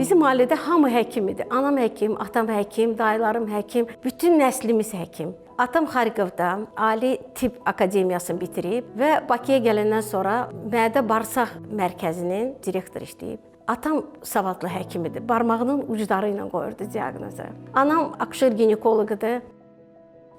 Bizim ailədə hamı həkim idi. Anam həkim, atam həkim, dayılarım həkim, bütün nəslimiz həkim. Atam Xarkovda Ali Tibb Akademiyasını bitirib və Bakıya gələndən sonra Mədə-Bağırsaq Mərkəzinin direktoru işləyib. Atam savadlı həkim idi. Barmağının ucları ilə qoyurdu diaqnozu. Anam akşor-ginekoloqdur.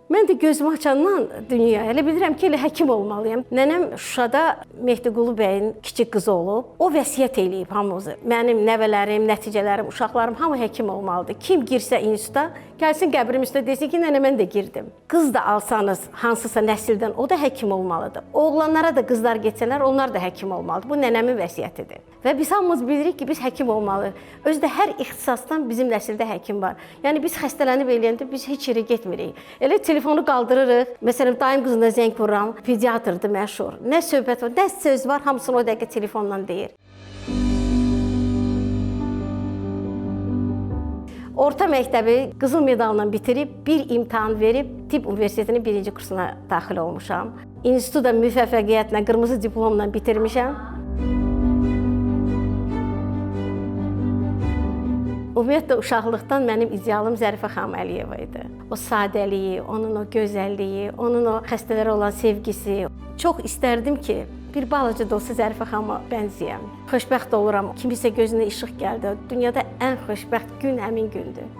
Mən də gözümü açandan dünyaya elə bilirəm ki, elə həkim olmalıyam. Nənəm Şuşada Mehdiqulu bəyin kiçik qızı olub. O vəsiyyət eləyib hamımızı. Mənim nəvələrim, nəticələrim, uşaqlarım hamı həkim olmalıdır. Kim girsə instituta, gəlsin qəbrim üstə desin ki, nənə mən də girdim. Qız da alsanız hansısa nəsildən, o da həkim olmalıdır. Oğlanlara da qızlar getsələr, onlar da həkim olmalıdır. Bu nənəmin vəsiyyətidir. Və biz hamımız bilirik ki, biz həkim olmalıyıq. Özdə hər ixtisasdan bizim nəsildə həkim var. Yəni biz xəstələnib eləyəndə biz heç yerə getmirik. Elə telefonu qaldırırıq. Məsələn, dayım qızına zəng vururam. Pediatrdır məşhur. Nə söhbət var, nə söz var, hamısını o dəqiqə telefonla deyir. Orta məktəbi qızıl medalla bitirib, bir imtahan verib, Tibb Universitetinin 1-ci kursuna daxil olmuşam. İnstitutu da müvəffəqiyyətlə, qırmızı diplomla bitirmişəm. Ümumiyyətlə, uşaqlıqdan mənim idealım Zərifə xanım Əliyeva idi. O sadəliyi, onun o gözəlliyi, onun o xəstələrə olan sevgisi. Çox istərdim ki, bir balaca da olsa Zərifə xanıma bənzəyəm. Xoşbəxt oluram, kimisə gözünə işıq gəldi. Dünyada ən xoşbəxt gün həmin gündür.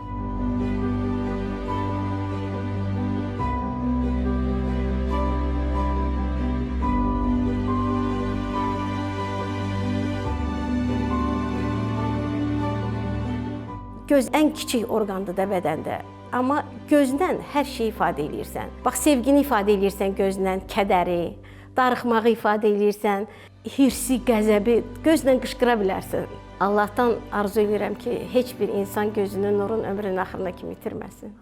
Göz ən kiçik orqandır da bədəndə. Amma gözdən hər şeyi ifadə edirsən. Bax, sevgini ifadə edirsən gözdən, kədəri, darıxmağı ifadə edirsən, hirsi, qəzəbi gözlə qışqıra bilərsən. Allahdan arzu edirəm ki, heç bir insan gözünün nurun ömrünün axırına kimi itirməsin.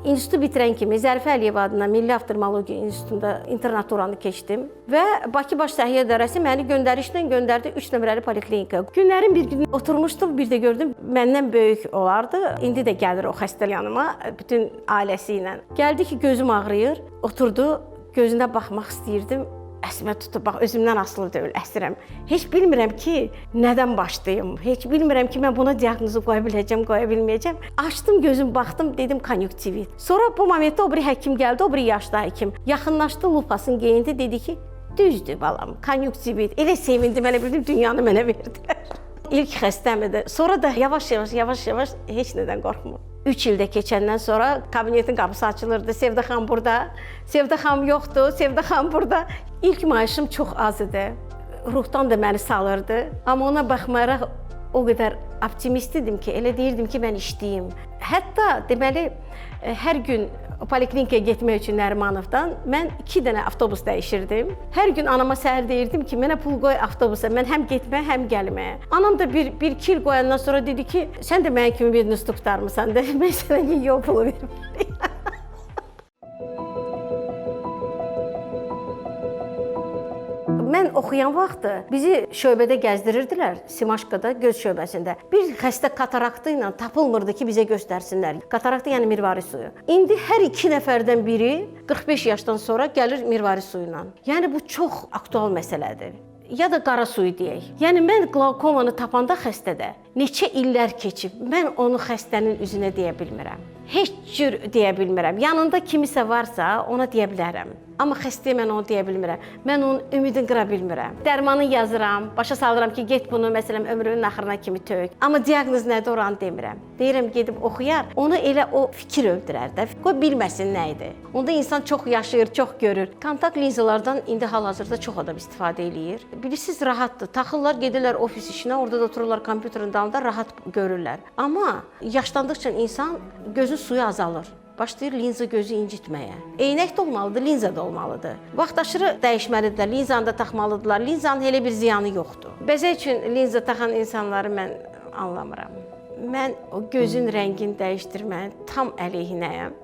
İnstitutu bitirən kimi Zərifə Əliyeva adına Milli Oftalmologiya İnstitutunda internaturanı keçdim və Bakı Baş Səhiyyə İdarəsi məni göndərişlə göndərdi 3 nömrəli poliklinikaya. Günlərin bir günü oturmuşduq, bir də gördüm məndən böyük olardı. İndi də gəlir o xəstə yanıma bütün ailəsi ilə. Gəldi ki, gözüm ağrıyır, oturdu, gözünə baxmaq istəyirdim. Əsmə tutub, bax, özümdən asılı deyil, əsirəm. Heç bilmirəm ki, nədən başlayım, heç bilmirəm ki, mən buna diaqnozu qoya biləcəm, qoya bilməyəcəm. Açdım gözüm, baxdım, dedim konjunktivit. Sonra bu momentdə o biri həkim gəldi, o biri yaşlı həkim. Yaxınlaşdı, lupasını geyindi, dedi ki, düzdür balam, konjunktivit. Elə sevindim, elə bildim, dünyanı mənə verdilər. İlk xəstəm idi. Sonra da yavaş-yavaş heç nədən qorxmur. 3 ildə keçəndən sonra kabinetin qapısı açılırdı. Sevda xanım burada, Sevda xanım yoxdur, Sevda xanım burada. İlk maaşım çox az idi. Ruhdan da məni salırdı. Amma ona baxmayaraq o qədər optimist idim ki, elə deyirdim ki, mən işləyim. Hətta deməli, hər gün poliklinikaya getmək üçün Nərimanovdan mən 2 dənə avtobus dəyişirdim. Hər gün anama səhər deyirdim ki, mənə pul qoy avtobusa, mən həm getməyə, həm gəlməyə. Anam da bir 2 il qoyandan sonra dedi ki, sən də mənim kimi bir nüstü tutarmısan, mən sənə yol pulu verməliyim. Mən oxuyan vaxtı bizi şöbədə gəzdirirdilər, Simaşqada, göz şöbəsində. Bir xəstə kataraktı ilə tapılmırdı ki, bizə göstərsinlər. Kataraktı yəni mirvari suyu. İndi hər 2 nəfərdən biri 45 yaşdan sonra gəlir mirvari suyla. Yəni bu çox aktual məsələdir. Ya da qara suyu deyək. Yəni mən qlaukomanı tapanda xəstədə neçə illər keçib, mən onu xəstənin üzünə deyə bilmirəm. Heç cür deyə bilmirəm. Yanında kimisə varsa ona deyə bilərəm. Amma xəstəyə mən onu deyə bilmirəm. Mən onun ümidini qıra bilmirəm. Dərmanı yazıram, başa salıram ki, get bunu məsələn ömrünün axırına kimi tök. Amma diaqnoz nədir oranı demirəm. Deyirəm gedib oxuyar, onu elə o fikir öldürər də. Qoy bilməsin nə idi. Onda insan çox yaşayır, çox görür. Kontakt linzalardan indi hal-hazırda çox adam istifadə eləyir. Bilirsiniz, rahatdır. Taxırlar, gedirlər ofis işinə, orada da otururlar kompüterin dalında, rahat görürlər. Amma yaşlandıqca insan gözün suyu azalır. Başlayır linza gözü incitməyə. Eynək də olmalıdır, linza da olmalıdır. Vaxtaşırı dəyişməlidirlər, linzanı da taxmalıdırlar. Linzanın elə bir ziyanı yoxdur. Bəzək üçün linza taxan insanları mən anlamıram. Mən o gözün rəngini dəyişdirməyin tam əleyhinəyəm.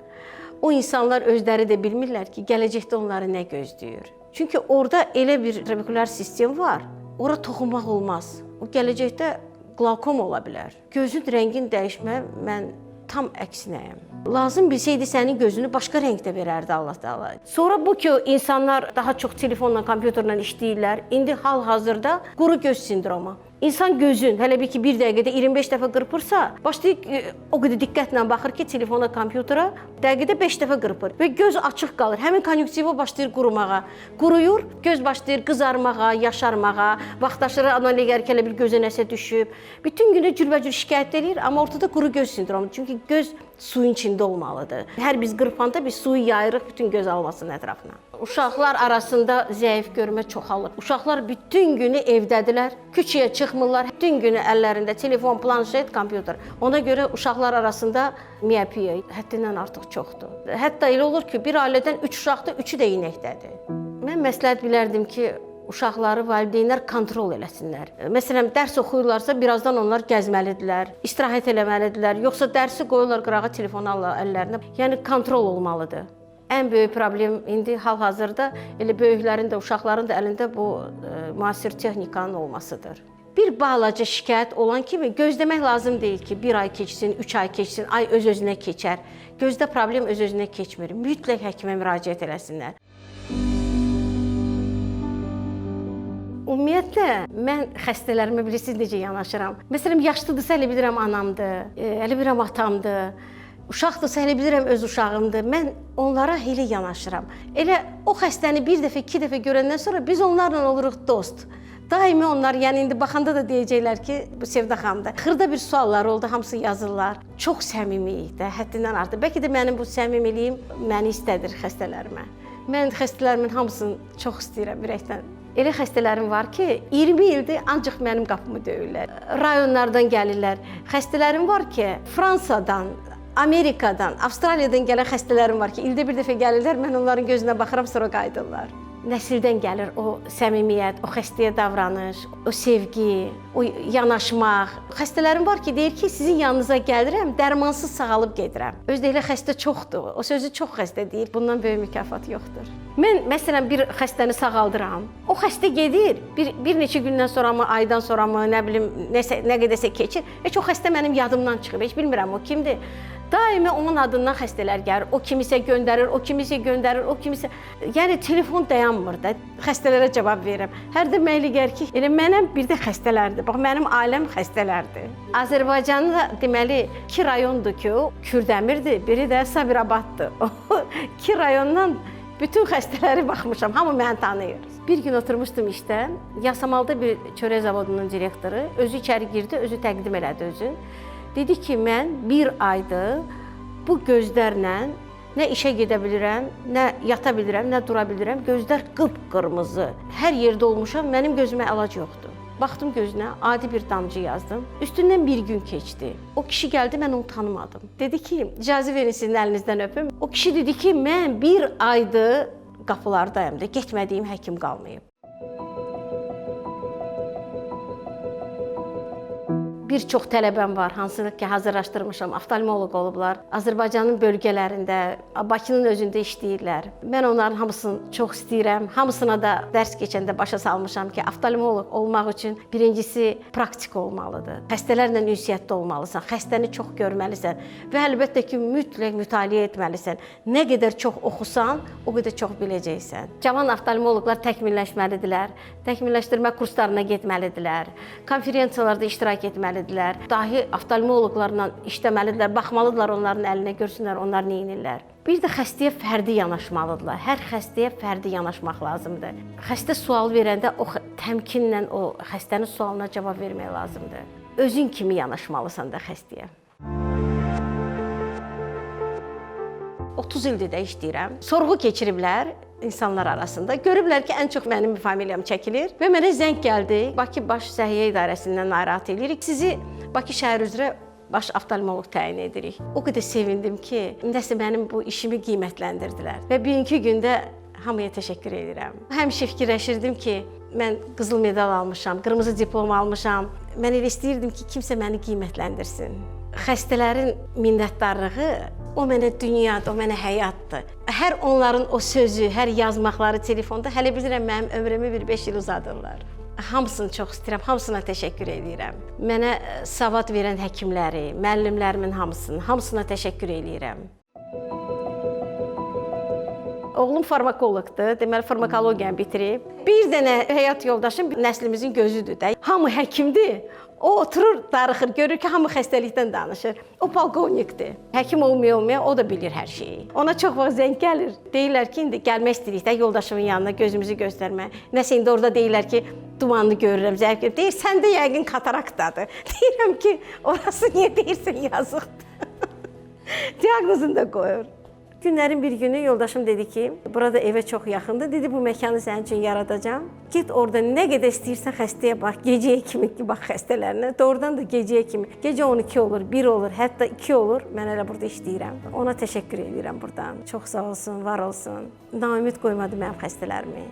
O insanlar özləri də bilmirlər ki, gələcəkdə onları nə gözləyir. Çünki orada elə bir trabekulyar sistem var, ora toxunmaq olmaz. O gələcəkdə qlaukom ola bilər. Gözün rəngini dəyişməyə mən tam əksinəyəm. Lazım bilsəydi sənin gözünü başqa rəngdə verərdi Allah Taala. Sonra bu ki, insanlar daha çox telefonla, kompüterlə işləyirlər. İndi hal-hazırda quru göz sindromu. İnsan gözün hələ bir ki, bir dəqiqədə 25 dəfə qırpırsa, başlayır o qədər diqqətlə baxır ki, telefona, kompütera, dəqiqədə 5 dəfə qırpır və göz açıq qalır. Həmin konjunktiva başlayır qurumağa. Quruyur, göz başlayır qızarmağa, yaşarmağa, vaxtaşırı analiqər ki, hələ bir gözə nəsə düşüb. Bütün günü cürbəcür şikayət edir, amma ortada quru göz sindromu. Çünki göz suyun içində olmalıdır. Hər biz qırpanda biz suyu yayırıq bütün göz almasının ətrafına. Uşaqlar arasında zəif görmə çoxalır. Uşaqlar bütün günü evdədirlər, küçəyə çıxmırlar. Bütün günü əllərində telefon, planşet, kompüter. Ona görə uşaqlar arasında miyopiya həddindən artıq çoxdur. Hətta elə olur ki, bir ailədən 3 uşaqdır, 3-ü də inəkdədir. Mən məsləhət bilərdim ki, uşaqları valideynlər kontrol eləsinlər. Məsələn, dərs oxuyurlarsa, birazdan onlar gəzməlidirlər, istirahət eləməlidirlər, yoxsa dərsi qoyurlar qırağa telefonu əllərinə. Yəni, kontrol olmalıdır. Ən böyük problem indi hal-hazırda elə böyüklərin də, uşaqların da əlində bu müasir texnikanın olmasıdır. Bir balaca şikayət olan kimi gözləmək lazım deyil ki, 1 ay keçsin, 3 ay keçsin, ay öz-özünə keçər. Gözdə problem öz-özünə keçmir. Mütləq həkimə müraciət eləsinlər. Ümumiyyətlə, mən xəstələrimə bilirsiniz necə yanaşıram. Məsələn, yaşlıdırsa elə bilirəm anamdır, elə bilirəm atamdır. Uşaqdırsa elə bilirəm öz uşağımdır. Mən onlara elə yanaşıram. Elə o xəstəni bir dəfə, 2 dəfə görəndən sonra biz onlarla oluruq dost. Daimi onlar, yəni indi baxanda da deyəcəklər ki, bu Sevda xanımda xırda bir suallar oldu, hamısı yazırlar. Çox səmimiyik də, həddindən artıq. Bəlkə də mənim bu səmimiliyim məni istədir xəstələrimə. Mən xəstələrimin hamısını çox istəyirəm ürəkdən. Elə xəstələrim var ki, 20 ildir ancaq mənim qapımı döyürlər. Rayonlardan gəlirlər. Xəstələrim var ki, Fransadan, Amerikadan, Avstraliyadan gələn xəstələrim var ki, ildə bir dəfə gəlirlər, mən onların gözünə baxıram, sonra qayıdırlar. Nəsildən gəlir o səmimiyyət, o xəstəyə davranış, o sevgi, o yanaşmaq. Xəstələrim var ki, deyir ki, sizin yanınıza gəlirəm, dərmansız sağalıb gedirəm. Özdə elə xəstə çoxdur, o sözü çox xəstə deyir, bundan böyük mükafat yoxdur. Mən, məsələn, bir xəstəni sağaldıram, o xəstə gedir, bir neçə gündən sonra mı, aydan sonra mı, nə bilim, nə qədərsə keçir, heç o xəstə mənim yadımdan çıxıb, heç bilmirəm o kimdir. Daimi onun adından xəstələr gəlir, o kimisə göndərir, o kimisə göndərir, o kimisə... Yəni, telefon dayanmır da, xəstələrə cavab verirəm. Hərdə mənə gəlir ki, elə mənəm bir də xəstələrdir, bax, mənim ailəm xəstələrdir. Azərbaycanda deməli, 2 rayondur ki, o Kürdəmirdir, biri də Sabirabaddır. O 2 rayondan bütün xəstələri baxmışam, hamı məni tanıyır. Bir gün oturmuşdum işdə, Yasamalda bir çörək zavodunun direktoru, özü içəri girdi, özü təqdim elədi özün. Dedi ki, mən 1 aydır bu gözlərlə nə işə gedə bilirəm, nə yata bilirəm, nə dura bilirəm. Gözlər qıpqırmızı. Hər yerdə olmuşam, mənim gözümə əlac yoxdur. Baxdım gözünə, adi bir damcı yazdım. Üstündən 1 gün keçdi. O kişi gəldi, mən onu tanımadım. Dedi ki, icazə verin sizin əlinizdən öpüm. O kişi dedi ki, mən 1 aydır qapılardayım da, getmədiyim həkim qalmayıb. Bir çox tələbəm var, hansını ki, hazırlaşdırmışam, oftalmoloq olublar. Azərbaycanın bölgələrində, Bakının özündə işləyirlər. Mən onların hamısını çox istəyirəm. Hamısına da dərs keçəndə başa salmışam ki, oftalmoloq olmaq üçün birincisi praktik olmalıdır. Xəstələrlə ünsiyyətdə olmalısan, xəstəni çox görməlisən və əlbəttə ki, mütləq mütaliə etməlisən. Nə qədər çox oxusan, o qədər çox biləcəksən. Cavan oftalmoloqlar təkmilləşməlidirlər, təkmilləşdirmə kurslarına getməlidirlər, konferensiyalarda iştirak etməlidirlər. Dahi oftalmoloqlarla işləməlidirlər, baxmalıdırlar onların əlinə, görsünlər onlar nə edirlər. Bir də xəstəyə fərdi yanaşmalıdırlar. Hər xəstəyə fərdi yanaşmaq lazımdır. Xəstə sual verəndə o təmkinlə o xəstənin sualına cavab vermək lazımdır. Özün kimi yanaşmalısan da xəstəyə. 30 ildir də işləyirəm. Sorğu keçiriblər insanlar arasında. Görüblər ki, ən çox mənim familiyam çəkilir və mənə zəng gəldi. Bakı Baş Səhiyyə İdarəsindən narahat edirik. Sizi Bakı şəhər üzrə baş oftalmoloq təyin edirik. O qədər sevindim ki, nəsə mənim bu işimi qiymətləndirdilər. Və bugünkü gündə hamıya təşəkkür edirəm. Həmişə fikirləşirdim ki, mən qızıl medal almışam, qırmızı diplom almışam. Mən elə istəyirdim ki, kimsə məni qiymətləndirsin. Xəstələrin minnətdarlığı o mənə dünyadır, o mənə həyatdır. Hər onların o sözü, hər yazmaqları telefonda hələ bilirəm mənim ömrümü bir 5 il uzadırlar. hamısını çox istəyirəm, hamısına təşəkkür edirəm. Mənə savad verən həkimləri, müəllimlərimin hamısına təşəkkür edirəm. Oğlum farmakoloqdur, deməli farmakologiyanı bitirib. Bir dənə həyat yoldaşım nəslimizin gözüdür də. Hamı həkimdir. O oturur, darıxır, görür ki, hamı xəstəlikdən danışır. O polkovnikdir. Həkim olmaya o da bilir hər şeyi. Ona çox vaxt zəng gəlir. Deyirlər ki, indi gəlmək istəyirik də yoldaşımın yanına gözümüzü göstərmək. Nəsə indi orada deyirlər ki, dumanlı görürəm, zəif görürəm. Deyir, səndə yəqin kataraktadır. Deyirəm ki, orası niyə deyirsən, yazıqdır. Diaqnozunu da qoyur. Günlərin bir günü yoldaşım dedi ki, burada evə çox yaxındır. Dedi, bu məkanı sənin üçün yaradacağam. Git orada nə qədər istəyirsən xəstəyə bax. Gecəyə kimi bax xəstələrinə. Doğrudan da gecəyə kimi. Gecə 12 olur, 1 olur, hətta 2 olur. Mən elə burada işləyirəm. Ona təşəkkür edirəm buradan. Çox sağ olsun, var olsun. Naümid qoymadı mənim xəstələrimi.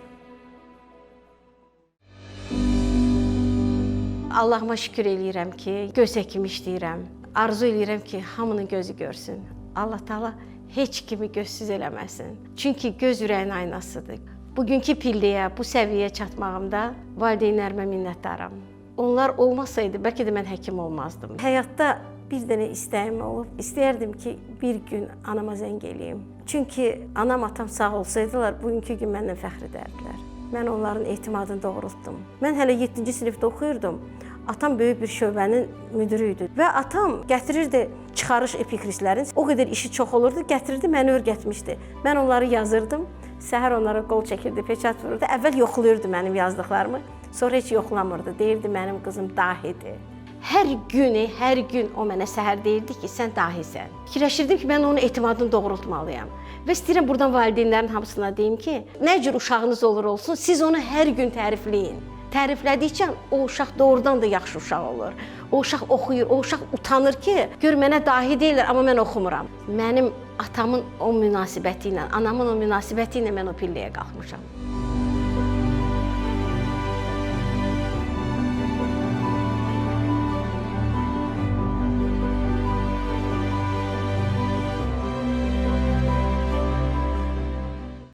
Allahıma şükür eləyirəm ki, göz həkimi işləyirəm. Arzu eləyirəm ki, hamının gözü görsün. Allah Taala heç kimi gözsüz eləməsin. Çünki göz ürəyin aynasıdır. Bugünkü pilləyə, bu səviyyəyə çatmağımda valideynlərimə minnətdaram. Onlar olmasaydı, bəlkə də mən həkim olmazdım. Həyatda bir dənə istəyim olub. İstəyərdim ki, bir gün anama zəng eləyim. Çünki anam, atam sağ olsaydılar, bugünkü gün məndən fəxr edərdilər. Mən onların etimadını doğrultdum. Mən hələ 7-ci sinifdə oxuyurdum. Atam böyük bir şöbənin müdürü idi və atam gətirirdi çıxarış epikrizlərin. O qədər işi çox olurdu, gətirirdi, məni öyrətmişdi. Mən onları yazırdım, səhər onlara qol çəkirdi, peçat vururdu. Əvvəl yoxlayırdı mənim yazdıqlarımı, sonra heç yoxlamırdı. Deyirdi, mənim qızım dahidir. Hər gün o mənə səhər deyirdi ki, sən dahisən. Fikirləşirdim ki, mən onun etimadını doğrultmalıyam. Və istəyirəm buradan valideynlərin hamısına deyim ki, nə cür uşağınız olur olsun, siz onu hər gün tərifləyin. Təriflədikcə o uşaq doğrudan da yaxşı uşaq olur. O uşaq oxuyur, o uşaq utanır ki, gör mənə dahi deyirlər, amma mən oxumuram. Mənim atamın o münasibəti ilə, anamın o münasibəti ilə mən o pilləyə qalxmışam.